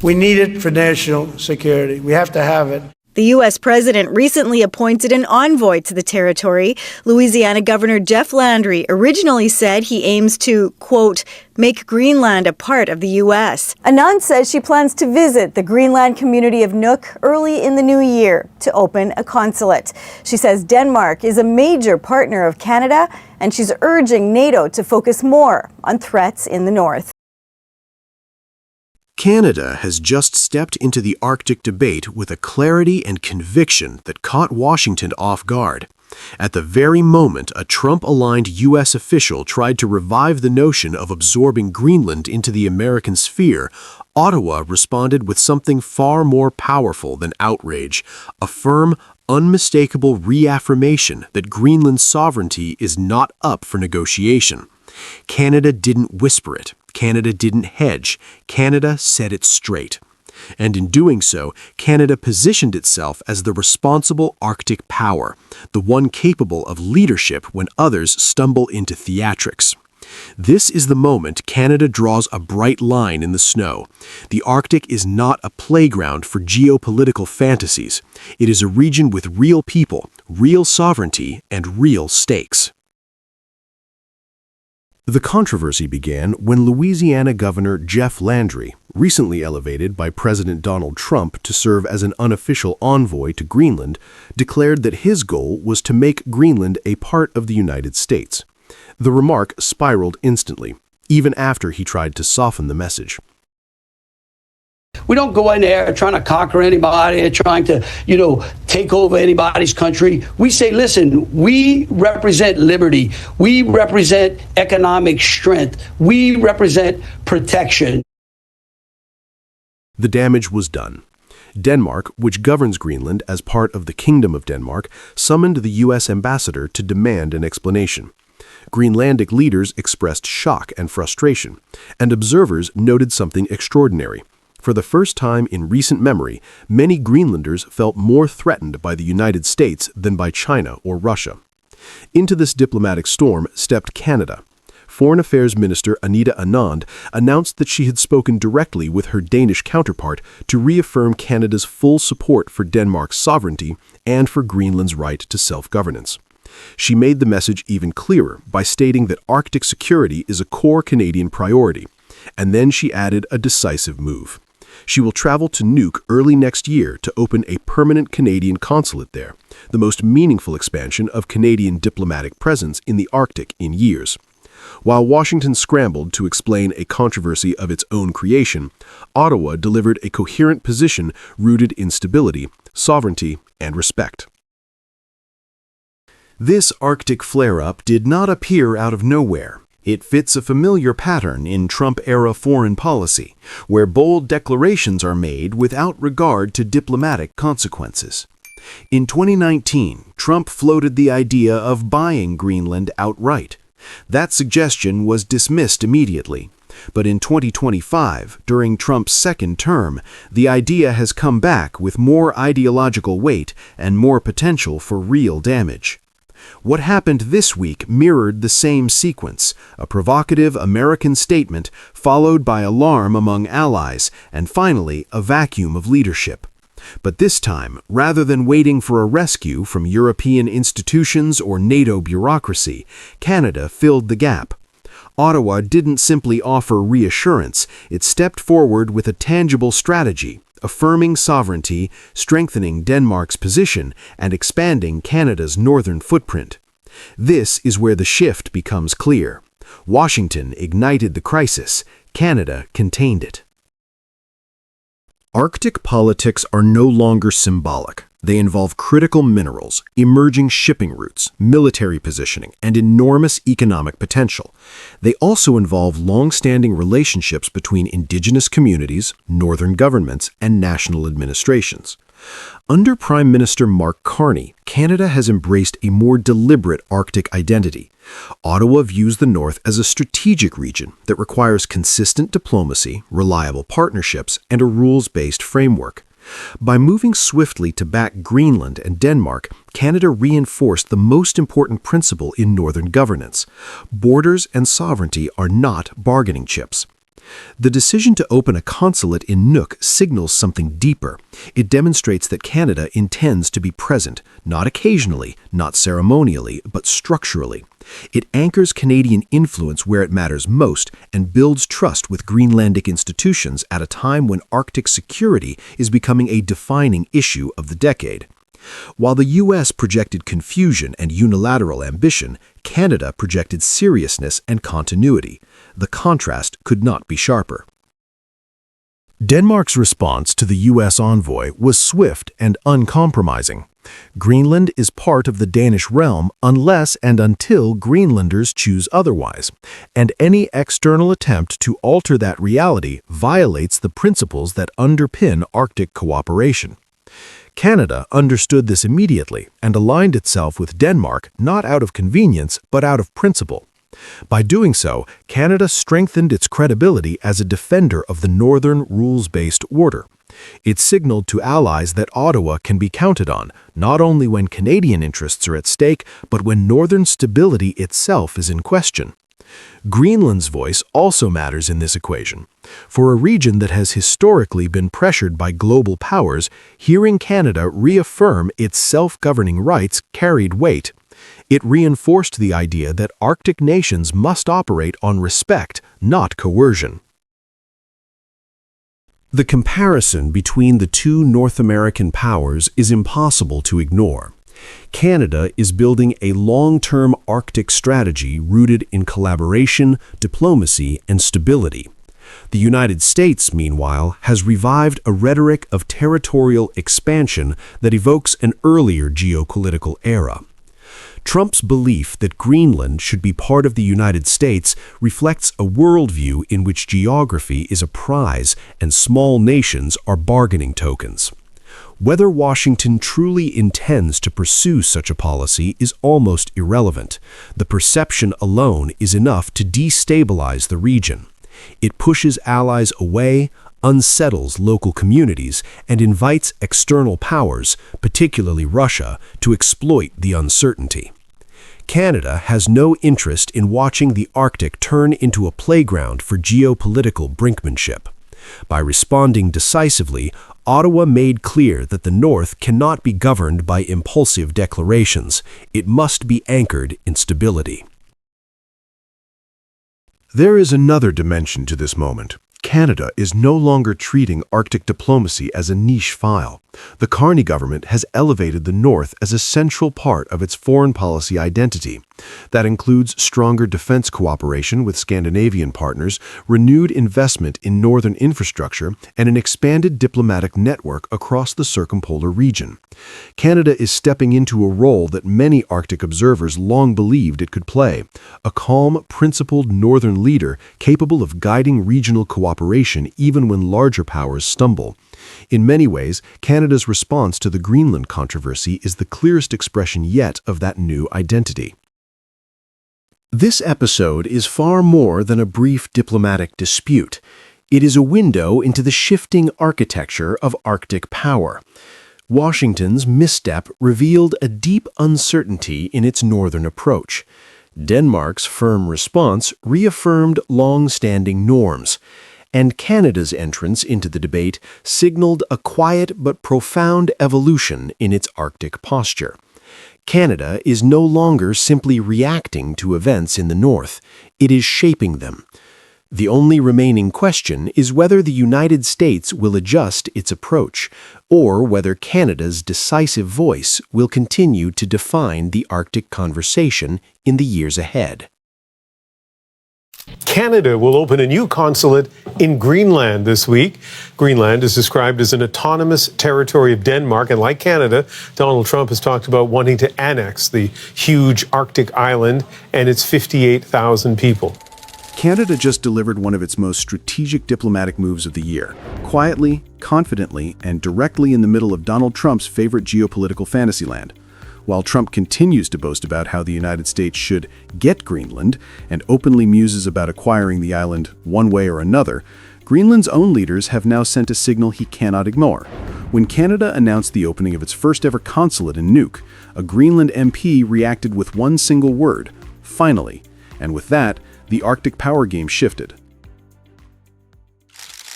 We need it for national security. We have to have it. The U.S. president recently appointed an envoy to the territory. Louisiana Governor Jeff Landry originally said he aims to, quote, make Greenland a part of the U.S. Anand says she plans to visit the Greenland community of Nuuk early in the new year to open a consulate. She says Denmark is a major partner of Canada, and she's urging NATO to focus more on threats in the north. Canada has just stepped into the Arctic debate with a clarity and conviction that caught Washington off guard. At the very moment a Trump-aligned U.S. official tried to revive the notion of absorbing Greenland into the American sphere, Ottawa responded with something far more powerful than outrage, a firm, unmistakable reaffirmation that Greenland's sovereignty is not up for negotiation. Canada didn't whisper it. Canada didn't hedge. Canada said it straight. And in doing so, Canada positioned itself as the responsible Arctic power, the one capable of leadership when others stumble into theatrics. This is the moment Canada draws a bright line in the snow. The Arctic is not a playground for geopolitical fantasies. It is a region with real people, real sovereignty, and real stakes. The controversy began when Louisiana Governor Jeff Landry, recently elevated by President Donald Trump to serve as an unofficial envoy to Greenland, declared that his goal was to make Greenland a part of the United States. The remark spiraled instantly, even after he tried to soften the message. We don't go in there trying to conquer anybody, trying to, take over anybody's country. We say, listen, we represent liberty. We represent economic strength. We represent protection. The damage was done. Denmark, which governs Greenland as part of the Kingdom of Denmark, summoned the U.S. ambassador to demand an explanation. Greenlandic leaders expressed shock and frustration, and observers noted something extraordinary. For the first time in recent memory, many Greenlanders felt more threatened by the United States than by China or Russia. Into this diplomatic storm stepped Canada. Foreign Affairs Minister Anita Anand announced that she had spoken directly with her Danish counterpart to reaffirm Canada's full support for Denmark's sovereignty and for Greenland's right to self-governance. She made the message even clearer by stating that Arctic security is a core Canadian priority, and then she added a decisive move. She will travel to Nuuk early next year to open a permanent Canadian consulate there, the most meaningful expansion of Canadian diplomatic presence in the Arctic in years. While Washington scrambled to explain a controversy of its own creation, Ottawa delivered a coherent position rooted in stability, sovereignty, and respect. This Arctic flare-up did not appear out of nowhere. It fits a familiar pattern in Trump-era foreign policy, where bold declarations are made without regard to diplomatic consequences. In 2019, Trump floated the idea of buying Greenland outright. That suggestion was dismissed immediately. But in 2025, during Trump's second term, the idea has come back with more ideological weight and more potential for real damage. What happened this week mirrored the same sequence, a provocative American statement followed by alarm among allies, and finally a vacuum of leadership. But this time, rather than waiting for a rescue from European institutions or NATO bureaucracy, Canada filled the gap. Ottawa didn't simply offer reassurance, it stepped forward with a tangible strategy, affirming sovereignty, strengthening Denmark's position, and expanding Canada's northern footprint. This is where the shift becomes clear. Washington ignited the crisis, Canada contained it. Arctic politics are no longer symbolic. They involve critical minerals, emerging shipping routes, military positioning, and enormous economic potential. They also involve long-standing relationships between indigenous communities, northern governments, and national administrations. Under Prime Minister Mark Carney, Canada has embraced a more deliberate Arctic identity. Ottawa views the North as a strategic region that requires consistent diplomacy, reliable partnerships, and a rules-based framework. By moving swiftly to back Greenland and Denmark, Canada reinforced the most important principle in northern governance. Borders and sovereignty are not bargaining chips. The decision to open a consulate in Nuuk signals something deeper. It demonstrates that Canada intends to be present, not occasionally, not ceremonially, but structurally. It anchors Canadian influence where it matters most and builds trust with Greenlandic institutions at a time when Arctic security is becoming a defining issue of the decade. While the U.S. projected confusion and unilateral ambition, Canada projected seriousness and continuity. The contrast could not be sharper. Denmark's response to the U.S. envoy was swift and uncompromising. Greenland is part of the Danish realm unless and until Greenlanders choose otherwise, and any external attempt to alter that reality violates the principles that underpin Arctic cooperation. Canada understood this immediately and aligned itself with Denmark not out of convenience but out of principle. By doing so, Canada strengthened its credibility as a defender of the Northern rules-based order. It signaled to allies that Ottawa can be counted on, not only when Canadian interests are at stake, but when Northern stability itself is in question. Greenland's voice also matters in this equation. For a region that has historically been pressured by global powers, hearing Canada reaffirm its self-governing rights carried weight. It reinforced the idea that Arctic nations must operate on respect, not coercion. The comparison between the two North American powers is impossible to ignore. Canada is building a long-term Arctic strategy rooted in collaboration, diplomacy, and stability. The United States, meanwhile, has revived a rhetoric of territorial expansion that evokes an earlier geopolitical era. Trump's belief that Greenland should be part of the United States reflects a worldview in which geography is a prize and small nations are bargaining tokens. Whether Washington truly intends to pursue such a policy is almost irrelevant. The perception alone is enough to destabilize the region. It pushes allies away, unsettles local communities, and invites external powers, particularly Russia, to exploit the uncertainty. Canada has no interest in watching the Arctic turn into a playground for geopolitical brinkmanship. By responding decisively, Ottawa made clear that the North cannot be governed by impulsive declarations. It must be anchored in stability. There is another dimension to this moment. Canada is no longer treating Arctic diplomacy as a niche file. The Carney government has elevated the North as a central part of its foreign policy identity. That includes stronger defense cooperation with Scandinavian partners, renewed investment in northern infrastructure, and an expanded diplomatic network across the circumpolar region. Canada is stepping into a role that many Arctic observers long believed it could play, a calm, principled northern leader capable of guiding regional cooperation even when larger powers stumble. In many ways, Canada's response to the Greenland controversy is the clearest expression yet of that new identity. This episode is far more than a brief diplomatic dispute. It is a window into the shifting architecture of Arctic power. Washington's misstep revealed a deep uncertainty in its northern approach. Denmark's firm response reaffirmed long-standing norms. And Canada's entrance into the debate signaled a quiet but profound evolution in its Arctic posture. Canada is no longer simply reacting to events in the North, it is shaping them. The only remaining question is whether the United States will adjust its approach, or whether Canada's decisive voice will continue to define the Arctic conversation in the years ahead. Canada will open a new consulate in Greenland this week. Greenland is described as an autonomous territory of Denmark, and like Canada, Donald Trump has talked about wanting to annex the huge Arctic island and its 58,000 people. Canada just delivered one of its most strategic diplomatic moves of the year, quietly, confidently, and directly in the middle of Donald Trump's favorite geopolitical fantasyland. While Trump continues to boast about how the United States should get Greenland and openly muses about acquiring the island one way or another, Greenland's own leaders have now sent a signal he cannot ignore. When Canada announced the opening of its first-ever consulate in Nuuk, a Greenland MP reacted with one single word, "Finally." And with that, the Arctic power game shifted.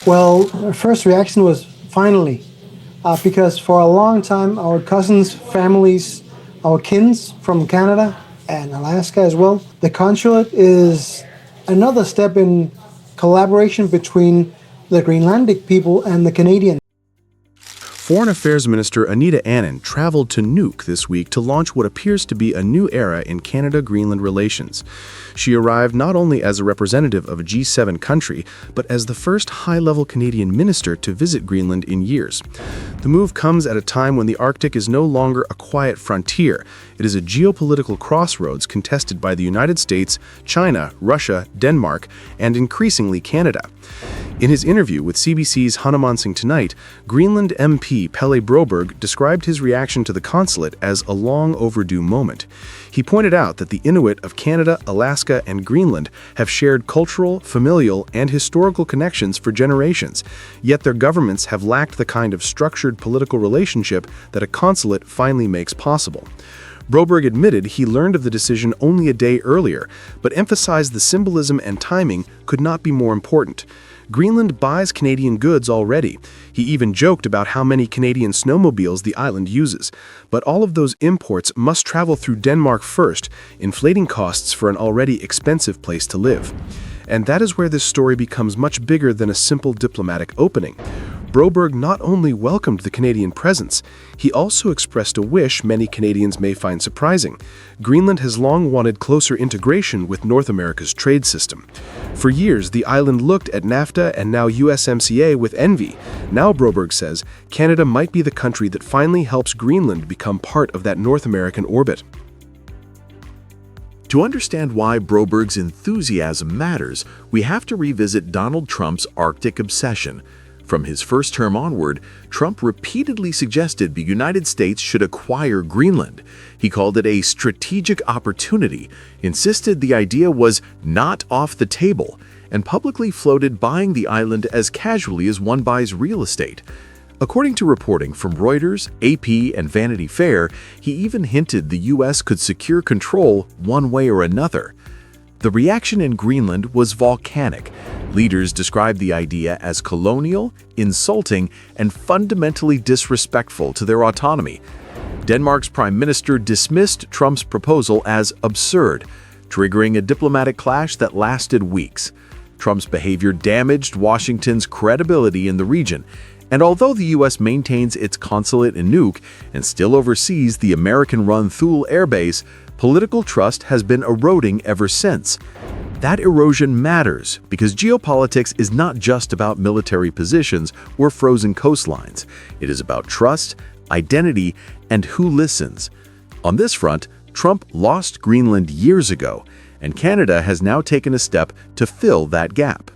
Well, our first reaction was finally, because for a long time, our cousins, families, our kins from Canada and Alaska as well, the consulate is another step in collaboration between the Greenlandic people and the Canadians. Foreign Affairs Minister Anita Anand traveled to Nuuk this week to launch what appears to be a new era in Canada-Greenland relations. She arrived not only as a representative of a G7 country, but as the first high-level Canadian minister to visit Greenland in years. The move comes at a time when the Arctic is no longer a quiet frontier. It is a geopolitical crossroads contested by the United States, China, Russia, Denmark, and increasingly Canada. In his interview with CBC's Hanuman Singh Tonight, Greenland MP Pelle Broberg described his reaction to the consulate as a long overdue moment. He pointed out that the Inuit of Canada, Alaska, and Greenland have shared cultural, familial, and historical connections for generations, yet their governments have lacked the kind of structured political relationship that a consulate finally makes possible. Broberg admitted he learned of the decision only a day earlier, but emphasized the symbolism and timing could not be more important. Greenland buys Canadian goods already. He even joked about how many Canadian snowmobiles the island uses. But all of those imports must travel through Denmark first, inflating costs for an already expensive place to live. And that is where this story becomes much bigger than a simple diplomatic opening. Broberg not only welcomed the Canadian presence, he also expressed a wish many Canadians may find surprising. Greenland has long wanted closer integration with North America's trade system. For years, the island looked at NAFTA and now USMCA with envy. Now, Broberg says, Canada might be the country that finally helps Greenland become part of that North American orbit. To understand why Broberg's enthusiasm matters, we have to revisit Donald Trump's Arctic obsession. From his first term onward, Trump repeatedly suggested the United States should acquire Greenland. He called it a strategic opportunity, insisted the idea was not off the table, and publicly floated buying the island as casually as one buys real estate. According to reporting from Reuters, AP, and Vanity Fair, he even hinted the U.S. could secure control one way or another. The reaction in Greenland was volcanic. Leaders described the idea as colonial, insulting, and fundamentally disrespectful to their autonomy. Denmark's prime minister dismissed Trump's proposal as absurd, triggering a diplomatic clash that lasted weeks. Trump's behavior damaged Washington's credibility in the region, and although the U.S. maintains its consulate in Nuuk and still oversees the American-run Thule Air Base, political trust has been eroding ever since. That erosion matters because geopolitics is not just about military positions or frozen coastlines. It is about trust, identity, and who listens. On this front, Trump lost Greenland years ago, and Canada has now taken a step to fill that gap.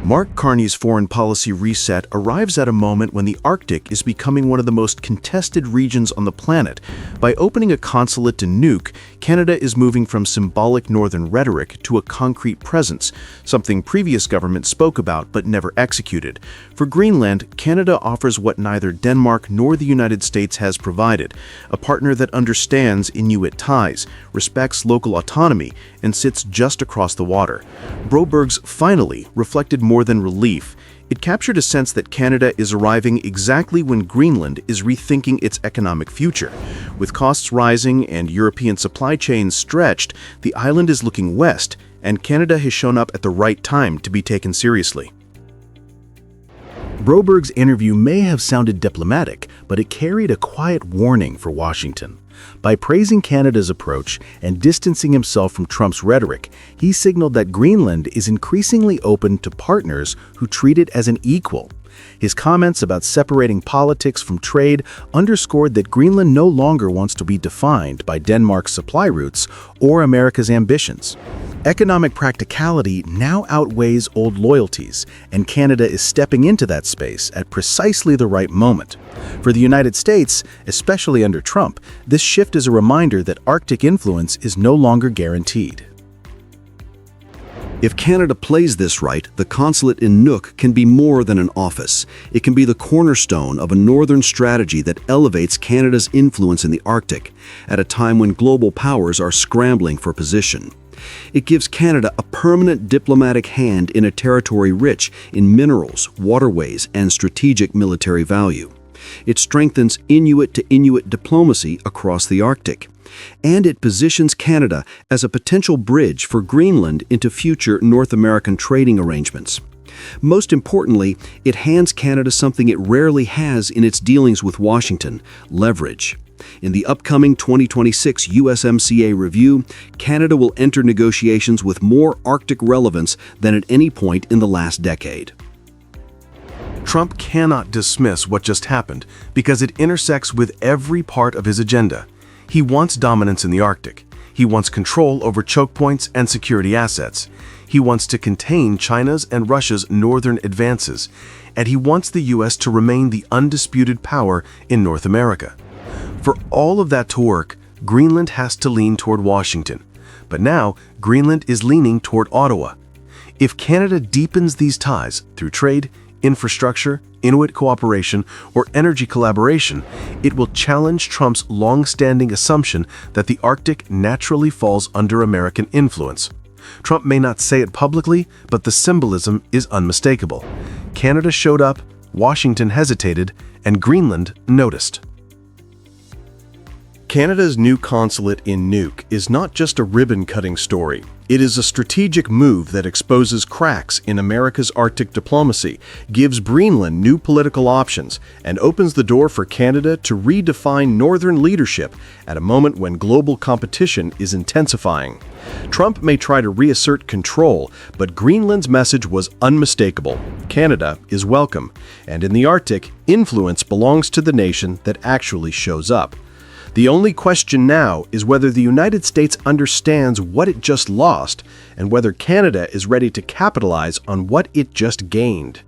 Mark Carney's foreign policy reset arrives at a moment when the Arctic is becoming one of the most contested regions on the planet. By opening a consulate in Nuuk, Canada is moving from symbolic northern rhetoric to a concrete presence, something previous governments spoke about but never executed. For Greenland, Canada offers what neither Denmark nor the United States has provided, a partner that understands Inuit ties, respects local autonomy, and sits just across the water. Broberg's finally reflected more than relief. It captured a sense that Canada is arriving exactly when Greenland is rethinking its economic future. With costs rising and European supply chains stretched, the island is looking west, and Canada has shown up at the right time to be taken seriously. Broberg's interview may have sounded diplomatic, but it carried a quiet warning for Washington. By praising Canada's approach and distancing himself from Trump's rhetoric, he signaled that Greenland is increasingly open to partners who treat it as an equal. His comments about separating politics from trade underscored that Greenland no longer wants to be defined by Denmark's supply routes or America's ambitions. Economic practicality now outweighs old loyalties, and Canada is stepping into that space at precisely the right moment. For the United States, especially under Trump, this shift is a reminder that Arctic influence is no longer guaranteed. If Canada plays this right, the consulate in Nuuk can be more than an office. It can be the cornerstone of a northern strategy that elevates Canada's influence in the Arctic, at a time when global powers are scrambling for position. It gives Canada a permanent diplomatic hand in a territory rich in minerals, waterways, and strategic military value. It strengthens Inuit-to-Inuit diplomacy across the Arctic. And it positions Canada as a potential bridge for Greenland into future North American trading arrangements. Most importantly, it hands Canada something it rarely has in its dealings with Washington: leverage. In the upcoming 2026 USMCA review, Canada will enter negotiations with more Arctic relevance than at any point in the last decade. Trump cannot dismiss what just happened because it intersects with every part of his agenda. He wants dominance in the Arctic. He wants control over choke points and security assets. He wants to contain China's and Russia's northern advances. And he wants the U.S. to remain the undisputed power in North America. For all of that to work, Greenland has to lean toward Washington. But now, Greenland is leaning toward Ottawa. If Canada deepens these ties through trade, infrastructure, Inuit cooperation, or energy collaboration, it will challenge Trump's long-standing assumption that the Arctic naturally falls under American influence. Trump may not say it publicly, but the symbolism is unmistakable. Canada showed up, Washington hesitated, and Greenland noticed. Canada's new consulate in Nuuk is not just a ribbon-cutting story. It is a strategic move that exposes cracks in America's Arctic diplomacy, gives Greenland new political options, and opens the door for Canada to redefine northern leadership at a moment when global competition is intensifying. Trump may try to reassert control, but Greenland's message was unmistakable. Canada is welcome, and in the Arctic, influence belongs to the nation that actually shows up. The only question now is whether the United States understands what it just lost and whether Canada is ready to capitalize on what it just gained.